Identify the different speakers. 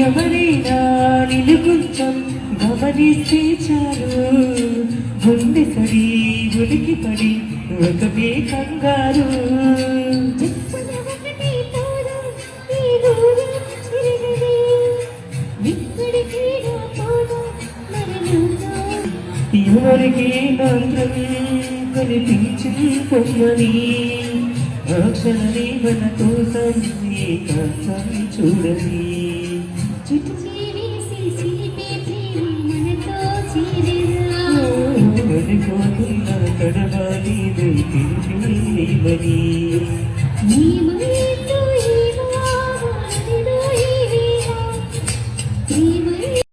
Speaker 1: ఎవరైనా నిన్ను కొంచెం గమనిస్తే చాలు గుండె సడి ఉలికి పడి ఒకటే కంగారు ఎవరికి మాత్రం కనిపించింది పొమ్మని అక్షరని మన కోసం ఏకాంతాన్ని చూడని
Speaker 2: మనిపోతున్న
Speaker 1: తడవాలి తెలిసిన